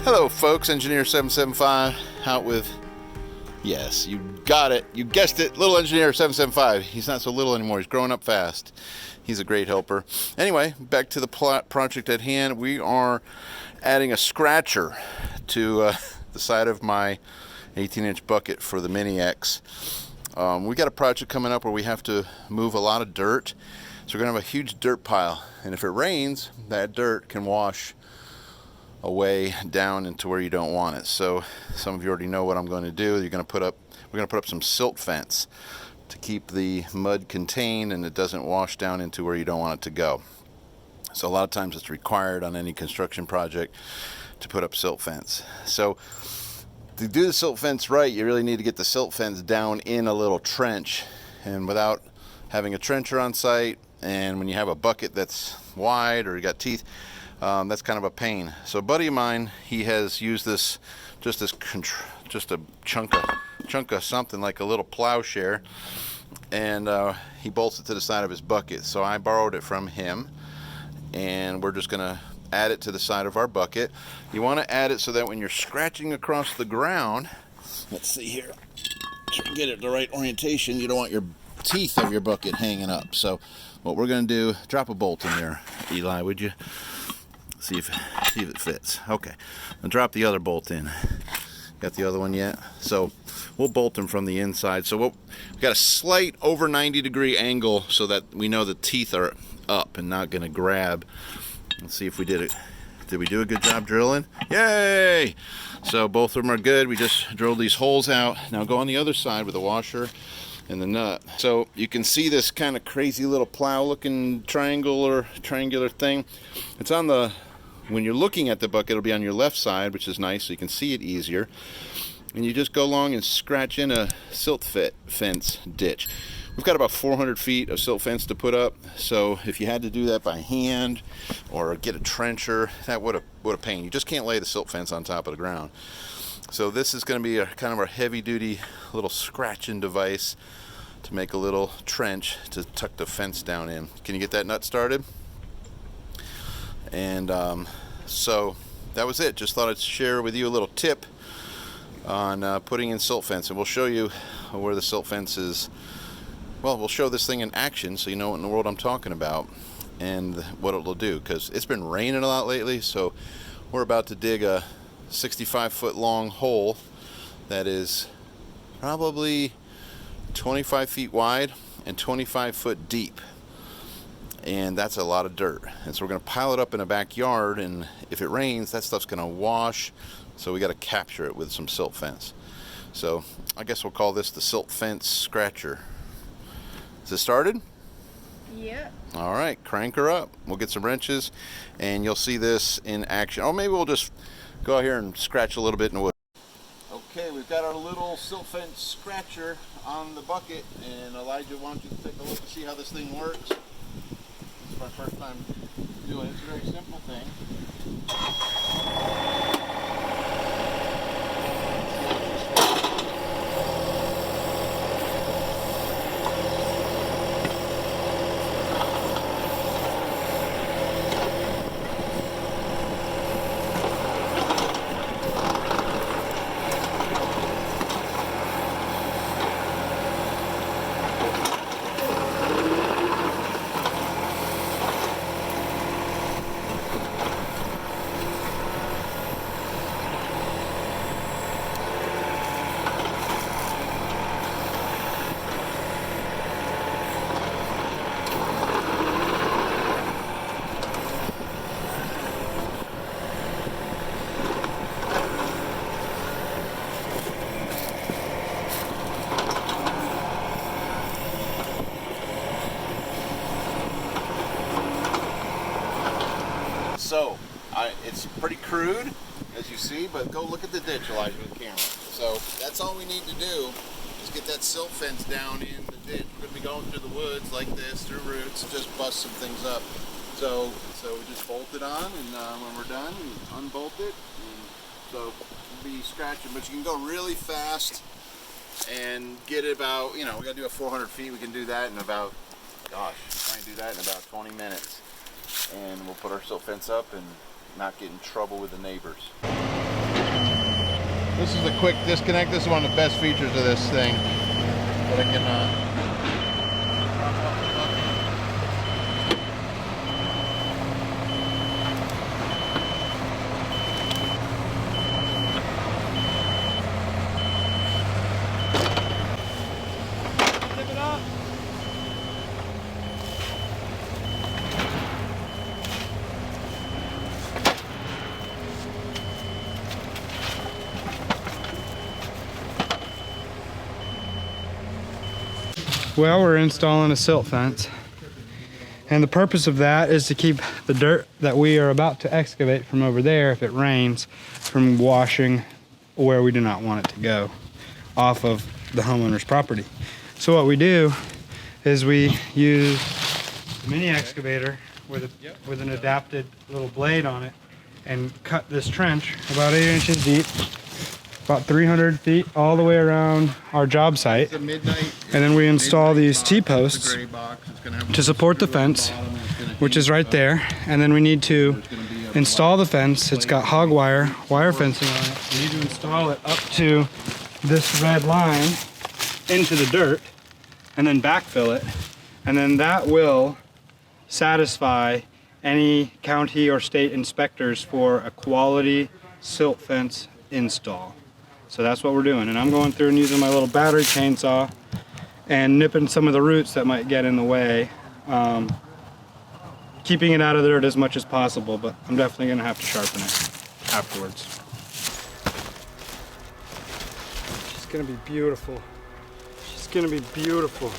Hello folks, Engineer 775 out with, yes, you got it, you guessed it, Little Engineer 775. He's not so little anymore, he's growing up fast. He's a great helper. Anyway, back to the project at hand. We are adding a scratcher to the side of my 18-inch bucket for the Mini X. We got a project coming up where we have to move a lot of dirt. So we're gonna have a huge dirt pile, and if it rains, that dirt can wash away down into where you don't want it. So some of you already know what I'm going to do. We're going to put up some silt fence to keep the mud contained and it doesn't wash down into where you don't want it to go. So a lot of times it's required on any construction project to put up silt fence. So to do the silt fence right, you really need to get the silt fence down in a little trench, and without having a trencher on site, and when you have a bucket that's wide or you got teeth, that's kind of a pain. So a buddy of mine, he has used this, just a chunk of something like a little plowshare, and he bolts it to the side of his bucket. So I borrowed it from him, and we're just gonna add it to the side of our bucket. You want to add it so that when you're scratching across the ground, let's see here, try to get it the right orientation. You don't want your teeth of your bucket hanging up. So what we're gonna do, drop a bolt in there, Eli, would you? See if it fits. Okay, I'll drop the other bolt in. Got the other one yet? So we'll bolt them from the inside. So we've got a slight over 90-degree angle so that we know the teeth are up and not going to grab. Let's see if we did it. Did we do a good job drilling? Yay! So both of them are good. We just drilled these holes out. Now go on the other side with the washer and the nut. So you can see this kind of crazy little plow looking triangular thing. It's on the, when you're looking at the bucket, it'll be on your left side, which is nice, so you can see it easier. And you just go along and scratch in a silt fence ditch. We've got about 400 feet of silt fence to put up, so if you had to do that by hand or get a trencher, that would a pain. You just can't lay the silt fence on top of the ground. So this is going to be a kind of a heavy-duty little scratching device to make a little trench to tuck the fence down in. Can you get that nut started? And so that was it. Just thought I'd share with you a little tip on putting in silt fence, and we'll show you where the silt fence is. Well, we'll show this thing in action so you know what in the world I'm talking about and what it'll do, because it's been raining a lot lately. So we're about to dig a 65-foot long hole that is probably 25 feet wide and 25 foot deep, and that's a lot of dirt. And so we're going to pile it up in a backyard, and if it rains, that stuff's going to wash, so we got to capture it with some silt fence. So I guess we'll call this the silt fence scratcher. Is it started? Yeah. All right, crank her up. We'll get some wrenches and you'll see this in action. Or maybe we'll just go out here and scratch a little bit in the wood. Okay, we've got our little silt fence scratcher on the bucket, and Elijah, why don't you take a look and see how this thing works. This is my first time doing it. It's a very simple thing. So, it's pretty crude, as you see, but go look at the ditch, Elijah, with the camera. So, that's all we need to do is get that silt fence down in the ditch. We're going to be going through the woods like this, through roots, just bust some things up. So we just bolt it on, and when we're done, we unbolt it. And so, we'll be scratching, but you can go really fast and get it about, you know, we got to do a 400 feet. We can do that in about, gosh, try and do that in about 20 minutes. And we'll put our silt fence up and not get in trouble with the neighbors. This is a quick disconnect. This is one of the best features of this thing. But I can Zip it up. Well, we're installing a silt fence, and the purpose of that is to keep the dirt that we are about to excavate from over there, if it rains, from washing where we do not want it to go off of the homeowner's property. So what we do is we use a mini excavator with an adapted little blade on it and cut this trench about 8 inches deep, about 300 feet all the way around our job site. And then we install these T-posts to support the fence, which is right there. And then we need to install the fence. It's got hog wire fencing on it. We need to install it up to this red line into the dirt and then backfill it. And then that will satisfy any county or state inspectors for a quality silt fence install. So that's what we're doing, and I'm going through and using my little battery chainsaw and nipping some of the roots that might get in the way, keeping it out of the dirt as much as possible, but I'm definitely going to have to sharpen it afterwards. She's going to be beautiful. She's going to be beautiful.